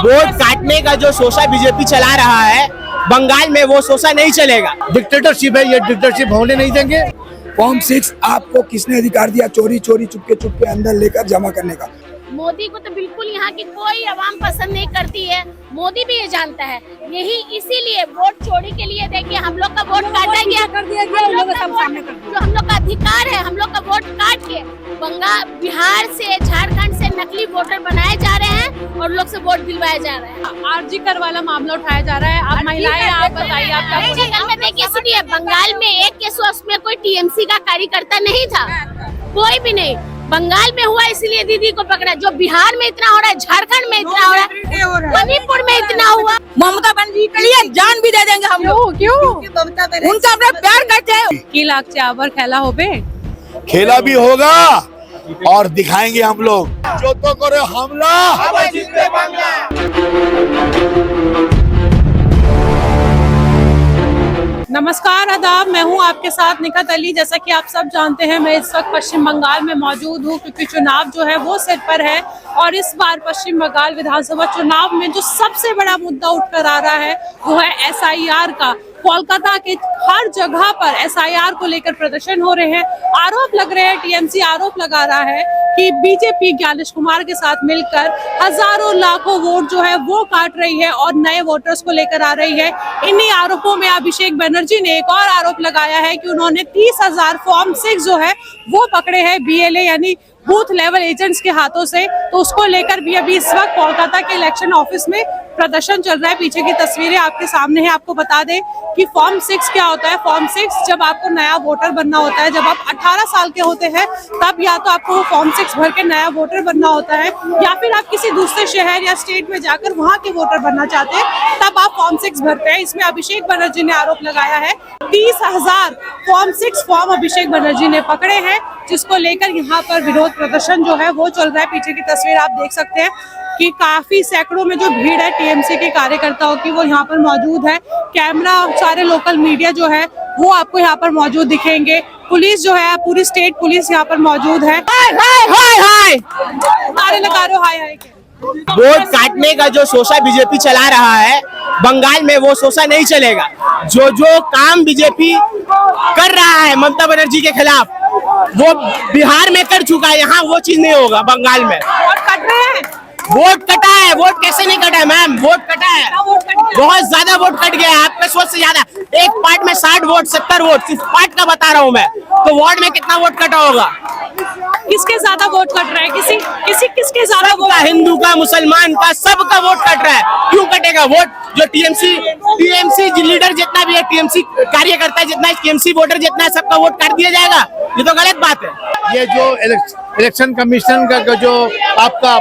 Vote काटने का जो शोषा बीजेपी चला रहा है बंगाल में, वो शोषा नहीं चलेगा। डिक्टेटरशिप है, ये डिक्टेटरशिप होने नहीं देंगे। फॉर्म 6 आपको किसने अधिकार दिया चोरी चोरी चुपके चुपके अंदर लेकर जमा करने का? मोदी को तो बिल्कुल यहाँ की कोई आवाम पसंद नहीं करती है। मोदी भी ये जानता है, यही इसीलिए वोट चोरी के लिए देखिए हम लोग का वोट काटा गया, कर दिया गया, जो हम लोग का अधिकार है, हम लोग का वोट काट के बंगाल, बिहार से, झारखंड से नकली वोटर बनाए जा रहे हैं और लोग से वोट दिलवाया जा रहा है। आरजीकर वाला मामला उठाया जा रहा है। आप महिलाएं, आप बताइए आपका। में देखिए, सुनिए, बंगाल में एक केस उसमें कोई टीएमसी का कार्यकर्ता नहीं था, कोई भी नहीं। बंगाल में हुआ इसलिए दीदी को पकड़ा। जो बिहार में इतना हो रहा है, झारखंड में इतना हो रहा है, मणिपुर में इतना हुआ। ममता बनर्जी के लिए जान भी दे देंगे हम लोग। क्यों? उनका अपना प्यार करते हैं। की लाख चावर खेला हो बे, खेला भी होगा और दिखाएंगे हम लोग। जो तो करे हमला, नमस्कार, आदाब। मैं हूं आपके साथ निखत अली। जैसा कि आप सब जानते हैं, मैं इस वक्त पश्चिम बंगाल में मौजूद हूं क्योंकि चुनाव जो है वो सिर पर है। और इस बार पश्चिम बंगाल विधानसभा चुनाव में जो सबसे बड़ा मुद्दा उठकर आ रहा है वो है एसआईआर का। कोलकाता के हर जगह पर एसआईआर को लेकर प्रदर्शन हो रहे हैं। आरोप लग रहे हैं, टीएमसी आरोप लगा रहा है कि बीजेपी ज्ञानेश कुमार के साथ मिलकर हजारों लाखों वोट जो है वो काट रही है और नए वोटर्स को लेकर आ रही है। इन्हीं आरोपों में अभिषेक बनर्जी ने एक और आरोप लगाया है कि उन्होंने 30,000 फॉर्म 6 जो है वो पकड़े हैं बीएलए यानी बूथ लेवल एजेंट्स के हाथों से। तो उसको लेकर भी अभी इस वक्त कोलकाता के इलेक्शन ऑफिस में प्रदर्शन चल रहा है। पीछे की तस्वीरें आपके सामने है। आपको बता दें कि फॉर्म 6 क्या होता है। फॉर्म 6 जब आपको नया वोटर बनना होता है, जब आप 18 साल के होते हैं, तब या तो आपको वो फॉर्म 6 भर के नया वोटर बनना होता है, या फिर आप किसी दूसरे शहर या स्टेट में जाकर वहाँ के वोटर बनना चाहते हैं, तब आप फॉर्म 6 भरते हैं। इसमें अभिषेक बनर्जी ने आरोप लगाया है 30,000 फॉर्म 6 फॉर्म अभिषेक बनर्जी ने पकड़े हैं, जिसको लेकर यहाँ पर विरोध प्रदर्शन जो है वो चल रहा है। पीछे की तस्वीर आप देख सकते हैं कि काफी सैकड़ों में जो भीड़ है टीएमसी के कार्यकर्ताओं की वो यहाँ पर मौजूद है। कैमरा, सारे लोकल मीडिया जो है वो आपको यहाँ पर मौजूद दिखेंगे। पुलिस जो है, पूरी स्टेट पुलिस यहाँ पर मौजूद है। हाय हाय हाय हाय, नारे लगा रहे हो हाय हाय के। वोट काटने का जो शोषा बीजेपी चला रहा है बंगाल में, वो शोषा नहीं चलेगा। जो जो काम बीजेपी कर रहा है ममता बनर्जी के खिलाफ, वो बिहार में कर चुका है, यहाँ वो चीज नहीं होगा। बंगाल में वोट कट रहे हैं, वोट कटा है। वोट कैसे नहीं कटा है मैम? वोट कटा है, बहुत ज्यादा वोट कट गया है, आपके सोच से ज्यादा। एक पार्ट में 60 वोट 70 वोट, सिर्फ पार्ट का बता रहा हूँ मैं। तो वार्ड में कितना वोट कटा होगा? किसके ज्यादा वोट कट रहा है? किसके ज्यादा वोट? हिंदू का, मुसलमान का, सबका वोट कट रहा है। क्यों कटेगा वोट? जो टीएमसी लीडर जितना भी है, टीएमसी कार्यकर्ता जितना है, टीएमसी वोटर जितना है, सबका वोट काट दिया जाएगा? ये तो गलत बात है। ये जो इलेक्शन कमीशन का जो आपका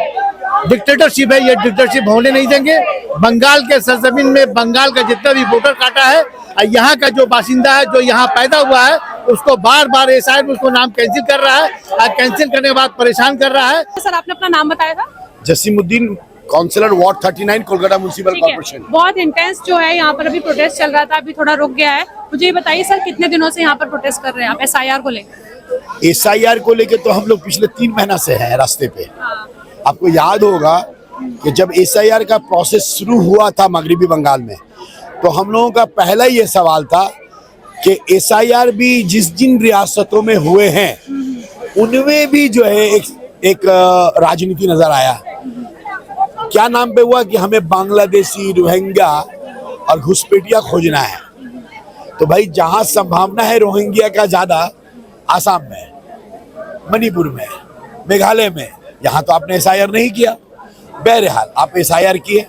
डिक्टेटरशिप है, ये डिक्टेटरशिप होने नहीं देंगे। बंगाल के सरजमीन में बंगाल का जितना भी वोटर काटा है, यहाँ का जो बासिंदा है, जो यहाँ पैदा हुआ है, उसको बार बार एसआईआर में उसको नाम कैंसिल कर रहा है और कैंसिल करने के बाद परेशान कर रहा है। सर, आपने अपना नाम बताया था? Jasimuddin, councillor ward 39 Kolkata municipal corporation. बहुत इंटेंस जो है यहाँ पर अभी प्रोटेस्ट चल रहा था, अभी थोड़ा रुक गया है। मुझे ये बताइए सर, कितने दिनों से यहाँ पर प्रोटेस्ट कर रहे हैं आप एसआईआर को लेकर? एसआईआर को लेकर तो हम लोग पिछले 3 महीना से हैं रास्ते पे। आपको याद होगा कि जब एसआईआर का प्रोसेस शुरू हुआ था मगरिबी बंगाल में, तो हम लोगों का पहला ये सवाल था कि एसआईआर भी जिन रियासतों में हुए हैं उनमें भी जो है एक राजनीति नजर आया। क्या नाम पे हुआ कि हमें बांग्लादेशी, रोहिंग्या और घुसपैठिया खोजना है। तो भाई जहां संभावना है रोहिंग्या का ज्यादा, आसाम में, मणिपुर में, मेघालय में, यहाँ तो आपने एसआईआर नहीं किया। बहरहाल आप एसआईआर किए।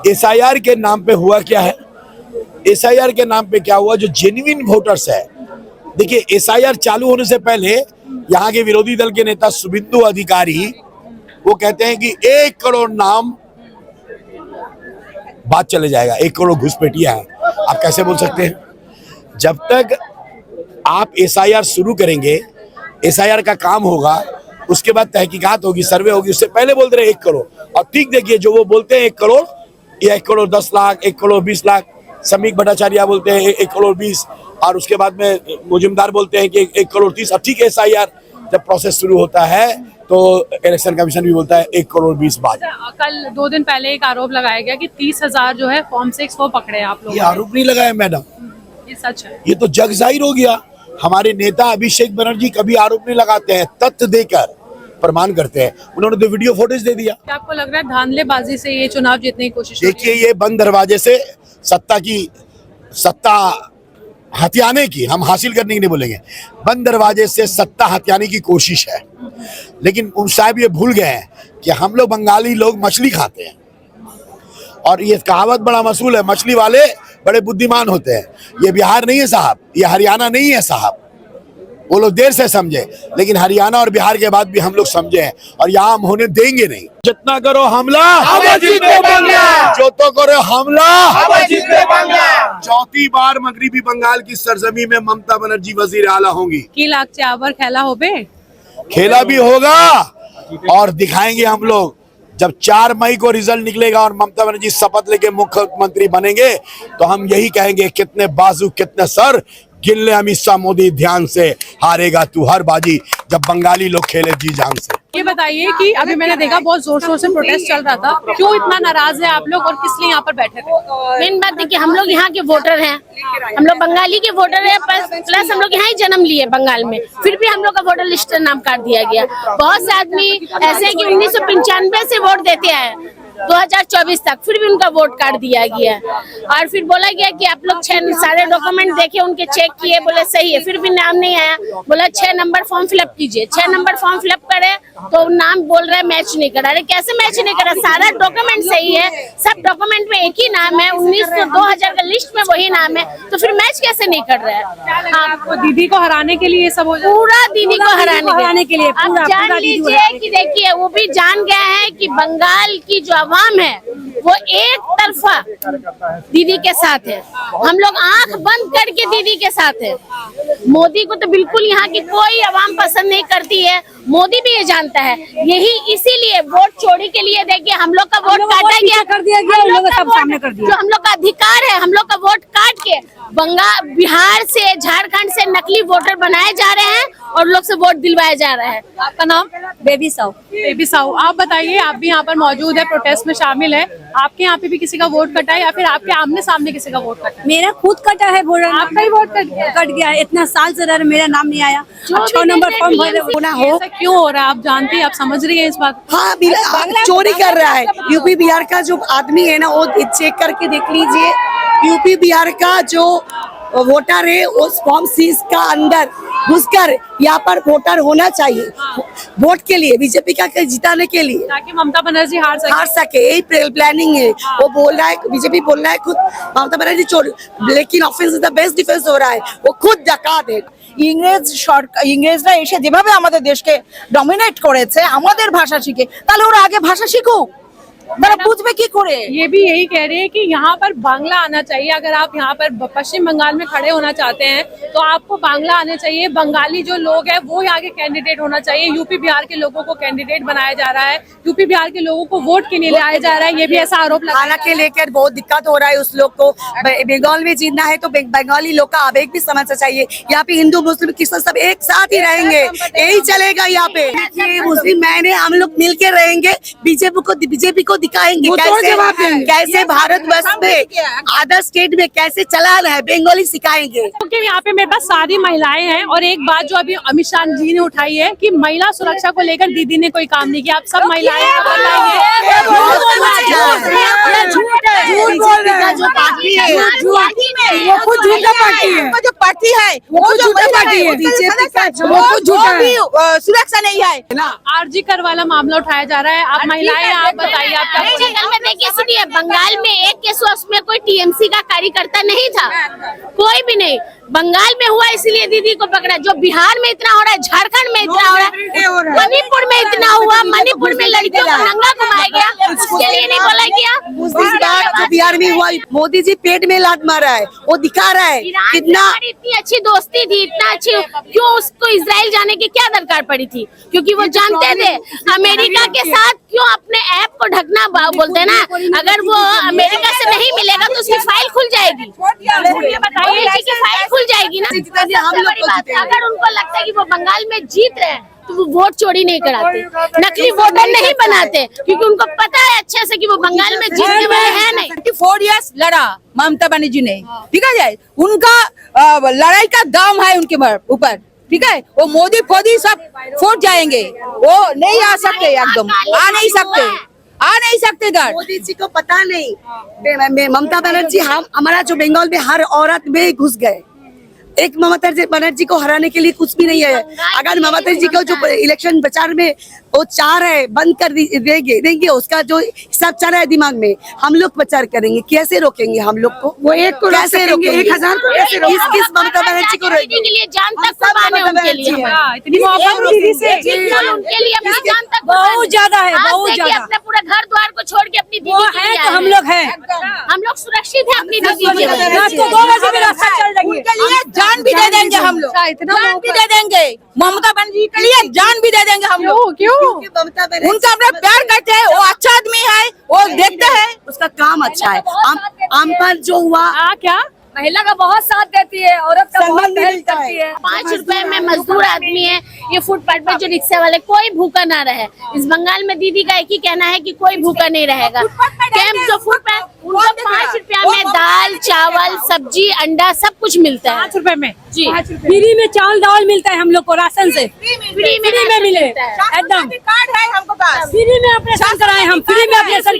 एसआईआर के नाम पे हुआ क्या है? एसआईआर के नाम पे क्या हुआ? जो जेन्युइन वोटर्स है, देखिए एसआईआर चालू होने से पहले यहाँ के विरोधी दल के नेता शुभेंदु अधिकारी वो कहते हैं कि 1 करोड़ नाम बात चले जाएगा, 1 करोड़ घुसपैठिया है। आप कैसे बोल सकते हैं? जब तक आप एसआईआर शुरू करेंगे, एसआईआर का काम होगा, उसके बाद तहकीकात होगी, सर्वे होगी, उससे पहले बोलते रहे 1 करोड़। और ठीक देखिए, जो वो बोलते हैं 1 करोड़ या 1 करोड़ 10 लाख, 1 करोड़ 20 लाख, समीक भट्टाचार्य बोलते हैं 1 करोड़ 20, और उसके बाद में मुजुमदार बोलते हैं कि 1 करोड़ 30। अब ठीक है, एसआईआर जब प्रोसेस शुरू होता है तो इलेक्शन कमीशन भी बोलता है 1 करोड़ 20 बार। कल 2 दिन पहले एक आरोप लगाया गया कि 30,000 जो है फॉर्म 6 वो पकड़े आप लोग। ये आरोप नहीं लगाया मैडम, ये सच है। ये तो जग जाहिर हो गया। हमारे नेता अभिषेक बनर्जी कभी आरोप नहीं लगाते हैं, तथ्य देकर प्रमाण करते हैं। उन्होंने तो वीडियो फुटेज दे दिया। क्या आपको लग रहा है धांधलेबाजी से ये चुनाव जीतने की कोशिश? देखिए, ये बंद दरवाजे से सत्ता हथियाने की, हम हासिल करने की नहीं बोलेंगे, बंद दरवाजे से सत्ता हथियाने की कोशिश है। लेकिन उन साहब ये भूल गए हैं कि हम लोग बंगाली लोग मछली खाते हैं, और ये कहावत बड़ा मशहूर है, मछली वाले बड़े बुद्धिमान होते हैं। ये बिहार नहीं है साहब, ये हरियाणा नहीं है साहब। वो लोग देर से समझे, लेकिन हरियाणा और बिहार के बाद भी हम लोग समझे हैं, और यहाँ हम होने देंगे नहीं। जितना करो हमला, जो तो करो हमला, चौथी बार मगरिबी बंगाल की सरजमी में ममता बनर्जी वजीर आला होंगी। की लागचे आवर खेला हो बे, खेला भी होगा और दिखाएंगे हम लोग। जब 4 मई को रिजल्ट निकलेगा और ममता बनर्जी शपथ लेके मुख्यमंत्री बनेंगे, तो हम यही कहेंगे, कितने बाजू कितने सर, गिन ले अमित शाह मोदी ध्यान से, हारेगा तू हर बाजी जब बंगाली लोग खेले जी जान से। ये बताइए कि अभी मैंने देखा बहुत जोर शोर से प्रोटेस्ट चल रहा था, क्यों इतना नाराज है आप लोग और किस लिए यहाँ पर बैठे थे? मेन बात देखिए, हम लोग यहाँ के वोटर हैं, हम लोग बंगाली के वोटर हैं, प्लस हम लोग यहाँ ही जन्म लिए बंगाल में, फिर भी हम लोग का वोटर लिस्ट नाम काट दिया गया। बहुत से आदमी ऐसे हैं कि 1995 से वोट देते हैं 2024 तक, फिर भी उनका वोट काट दिया गया। और फिर बोला गया कि आप लोग 6 सारे डॉक्यूमेंट देखे, उनके चेक किए, बोले सही है, फिर भी नाम नहीं आया। बोला 6 नंबर फॉर्म फिलअप कीजिए, 6 नंबर फॉर्म फिलअप करे तो नाम बोल रहा है मैच नहीं करा। अरे कैसे मैच नहीं करा? सारा डॉक्यूमेंट सही है, सब डॉक्यूमेंट में एक ही नाम है, 2000 का लिस्ट में वही नाम है, तो फिर मैच कैसे नहीं कर रहा है? आपको दीदी को हराने के लिए ये सब हो जाए? पूरा दीदी को हराने के लिए आप जान लीजिए कि देखिए, वो भी जान गए हैं कि बंगाल की जो अवाम है वो एक तरफा दीदी के साथ है। हम लोग आंख बंद करके दीदी के साथ है। मोदी को तो बिल्कुल यहाँ की कोई अवाम पसंद नहीं करती है, मोदी भी ये जानता है। यही इसीलिए वोट चोरी के लिए देखिए हम लोग का वोट काटा गया, कर दिया गया, उन लोगों सब सामने कर दिया। जो हम लोग का अधिकार है, हम लोग का वोट काट के बिहार से, झारखंड से नकली वोटर बनाए जा रहे हैं और लोग से वोट दिलवाया जा रहा है। आपका नाम? बेबी साहू। बेबी साहू, आप बताइए, आप भी यहाँ पर मौजूद है, प्रोटेस्ट में शामिल है, आपके यहाँ पे भी किसी का वोट कटा है या फिर आपके आमने सामने किसी का वोट कटा है? मेरा खुद कटा है वोट, आपका ही वोट कट गया है। इतना साल से रह, मेरा नाम नहीं आया। 6 नंबर फॉर्म भरना हो, ऐसा क्यों हो रहा है? आप जानती है, आप समझ रही है इस बात? हाँ, चोरी कर रहा है। यूपी बिहार का जो आदमी है ना, वो चेक करके देख लीजिए, यूपी बिहार का जो वोटर है उस फॉर्म 6 का अंदर घुसकर यहाँ पर वोटर होना चाहिए, वोट के लिए, बीजेपी का जिताने के लिए, ताकि ममता बनर्जी हार सके। यही प्लानिंग है। वो बोल रहा है, बीजेपी बोल रहा है खुद ममता बनर्जी चोर, लेकिन offence is the best defence हो रहा है। वो खुद ডাকাত है। ইংরেজরা এসে যেভাবে আমাদের দেশকে ডমিনেট করেছে, আমাদের ভাষা শিখে, তাহলে ওরা আগে ভাষা শিখুক, তারা বুঝবে কি করে। ये भी यही कह रहे हैं कि यहाँ पर बांग्ला आना चाहिए। अगर आप यहाँ पर पश्चिम बंगाल में खड़े होना चाहते हैं तो आपको बांग्ला आना चाहिए। बंगाली जो लोग हैं वो यहाँ के कैंडिडेट होना चाहिए। यूपी बिहार के लोगों को कैंडिडेट बनाया जा रहा है, यूपी बिहार के लोगों को वोट के लिए लाया जा रहा है। ये भी ऐसा आरोप खाना के लेकर बहुत दिक्कत हो रहा है उस लोग को। बंगाल में जीतना है तो बंगाली लोग का आवेग भी समझना चाहिए। यहाँ पे हिंदू मुस्लिम क्रिश्चियन सब एक साथ ही रहेंगे, यही चलेगा यहाँ पे। मुस्लिम मैंने हम लोग मिल के रहेंगे, बीजेपी को दिखाएंगे कैसे भारत वर्ष में अदर स्टेट में कैसे चलाना है, बंगाली सिखाएंगे। क्योंकि यहाँ पे मेरे पास सारी महिलाएं हैं और एक बात जो अभी अमित शाह जी ने उठाई है कि महिला सुरक्षा को लेकर दीदी ने कोई काम नहीं किया। आप सब महिलाएं जो पार्टी है वो खुद झूठा पार्टी है, जो पार्टी है वो झूठा पार्टी है, सुरक्षा नहीं है ना। आरजी कर वाला मामला उठाया जा रहा है। आप महिलाएं, आप बताइए आप क्या बोल रही हैं? में देखिए, सुनिए, बंगाल में एक केस हुआ, उसमें कोई टीएमसी का कार्यकर्ता नहीं था, कोई भी नहीं। बंगाल में हुआ इसलिए दीदी को पकड़ा। जो बिहार में इतना हो रहा है, झारखंड में इतना हो रहा है, मणिपुर में इतना हुआ, मणिपुर में लड़कियों को नंगा घुमाया गया, उसके लिए नहीं बोला गया। जो बिहार में हुआ, मोदी जी पेट में लात मारा है, वो दिखा रहा है कितना इतनी अच्छी दोस्ती थी, इतना अच्छी, क्यों उसको इजराइल जाने की क्या दरकार पड़ी थी? क्योंकि वो जानते थे अमेरिका के साथ क्यों अपने ऐप को ढकना बोलते हैं ना। अगर वो अमेरिका से नहीं मिलेगा तो उसकी फाइल खुल जाएगी, बताइए कि फाइल खुल जाएगी। जाएगी ना। जितना हम सबसे लोग बड़ी को बात है, जीतेंगे। अगर उनको लगता है कि वो बंगाल में जीत रहे हैं तो वो वोट चोरी नहीं कराते, नकली वोटर नहीं बनाते, क्योंकि उनको पता है अच्छे से कि वो बंगाल में जीतने वाले हैं नहीं। 24 इयर्स लड़ा ममता बनर्जी ने, ठीक है जी, उनका लड़ाई का दाम है उनके ऊपर, ठीक है। वो मोदी फोदी सब फूट जाएंगे, वो नहीं आ सकते, एकदम आ नहीं सकते इधर। मोदी जी को पता नहीं, ममता बनर्जी हमारा जो बंगाल में हर औरत में घुस गए। एक ममता बनर्जी को हराने के लिए कुछ भी नहीं है। अगर ममता जी को जो इलेक्शन प्रचार में वो चाह रहे बंद कर देंगे, उसका जो हिसाब चल रहा है दिमाग में, हम लोग प्रचार करेंगे, कैसे रोकेंगे हम लोग को? वो एक को कैसे रोकेंगे, 1000 को कैसे रोकेंगे? किस ममता बनर्जी को रोकेंगे? के लिए जान तक कुर्बान है उनके लिए, इतनी मोहब्बत दीदी से उनके लिए अपनी जान तक बहुत ज्यादा है, बहुत देखिए, ज्यादा। अपने पूरे घर द्वार को छोड़ के अपनी दीदी के लिए आए हम हैं। लोग हैं, हम लोग सुरक्षित हैं अपनी दीदी के लिए। रात को 2 बजे भी रास्ता चल रही है, उनके लिए जान भी दे देंगे हम लोग, जान भी दे देंगे ममता बनर्जी के लिए, जान भी दे देंगे हम लोग। क्यों? ममता बनर्जी उनका अपना प्यार करते हैं, वो अच्छा आदमी है, वो देखते हैं, उसका काम अच्छा है। आम पर जो हुआ, क्या महिला का बहुत साथ देती है, औरत का सम्मान बहुत हेल्प मिलता है। करती है। 5 रुपए में मजदूर आदमी है, ये फुटपाथ पे जो रिक्शा वाले, कोई भूखा ना रहे। इस बंगाल में दीदी का एक ही कहना है कि कोई भूखा नहीं रहेगा। कैंप जो फुटपाथ, उनको 5 रुपया में दाल, चावल, सब्जी, अंडा सब कुछ मिलता है। 5 रुपए में जी, फ्री में चावल दाल मिलता है हम लोग को, राशन से फ्री में मिले मिलता है। एकदम। कार्ड है हमको पास। फ्री में ऑपरेशन कराए हम, फ्री में ऑपरेशन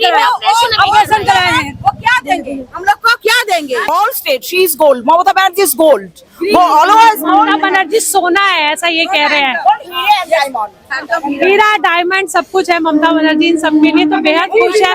कराए हैं। वो क्या देंगे हम लोग को, क्या देंगे? Gold state, she is gold, Mamata Banerjee is gold, वो ऑलवेज ममता बनर्जी सोना है, ऐसा ये कह रहे हैं। हीरा डायमंड सब कुछ है ममता बनर्जी इन सब के लिए, तो बेहद खुश है।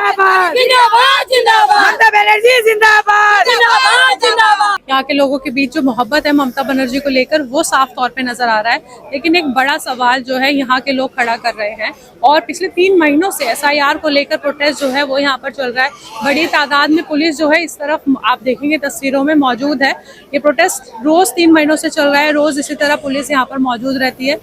जिंदाबाद जिंदाबाद ममता बनर्जी जिंदाबाद जिंदाबाद जिंदाबाद। यहाँ के लोगों के बीच जो मोहब्बत है ममता बनर्जी को लेकर वो साफ तौर पे नजर आ रहा है, लेकिन एक बड़ा सवाल जो है यहाँ के लोग खड़ा कर रहे हैं, और पिछले 3 महीनों से SIR को लेकर प्रोटेस्ट जो है वो यहाँ पर चल रहा है। बड़ी तादाद में पुलिस जो है इस तरफ आप देखेंगे तस्वीरों में मौजूद है। ये प्रोटेस्ट रोज 3 महीनों से चल रहा है, रोज इसी तरह पुलिस यहाँ पर मौजूद रहती है,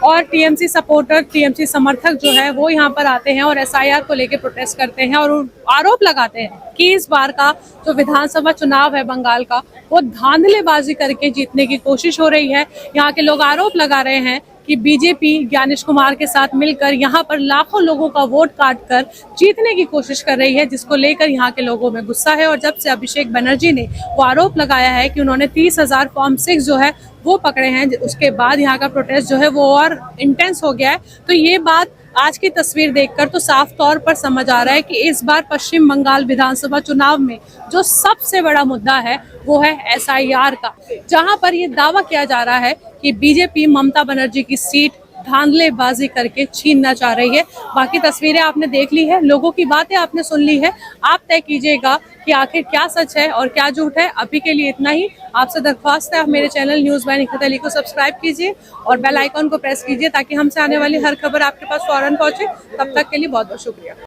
और TMC सपोर्टर, TMC समर्थक जो है वो यहाँ पर आते हैं और SIR को लेकर प्रोटेस्ट करते हैं, और आरोप लगाते हैं कि इस बार का जो विधानसभा चुनाव है बंगाल का, वो धांधलेबाजी करके जीतने की कोशिश हो रही है। यहाँ के लोग आरोप लगा रहे हैं कि बीजेपी ज्ञानेश कुमार के साथ मिलकर यहाँ पर लाखों लोगों का वोट काट कर जीतने की कोशिश कर रही है, जिसको लेकर यहाँ के लोगों में गुस्सा है। और जब से अभिषेक बनर्जी ने वो आरोप लगाया है कि उन्होंने 30,000 फॉर्म 6 जो है वो पकड़े हैं, उसके बाद यहाँ का प्रोटेस्ट जो है वो और इंटेंस हो गया है। तो ये बात आज की तस्वीर देखकर तो साफ तौर पर समझ आ रहा है कि इस बार पश्चिम बंगाल विधानसभा चुनाव में जो सबसे बड़ा मुद्दा है वो है SIR का, जहां पर ये दावा किया जा रहा है कि बीजेपी ममता बनर्जी की सीट धांधलेबाजी करके छीनना चाह रही है। बाकी तस्वीरें आपने देख ली है, लोगों की बातें आपने सुन ली है, आप तय कीजिएगा कि आखिर क्या सच है और क्या झूठ है। अभी के लिए इतना ही। आपसे दरख्वास्त है, आप मेरे channel news bye Nikhat Ali को सब्सक्राइब कीजिए और बेल आइकॉन को प्रेस कीजिए ताकि हमसे आने वाली हर खबर आपके पास फौरन पहुंचे। तब तक के लिए बहुत बहुत शुक्रिया।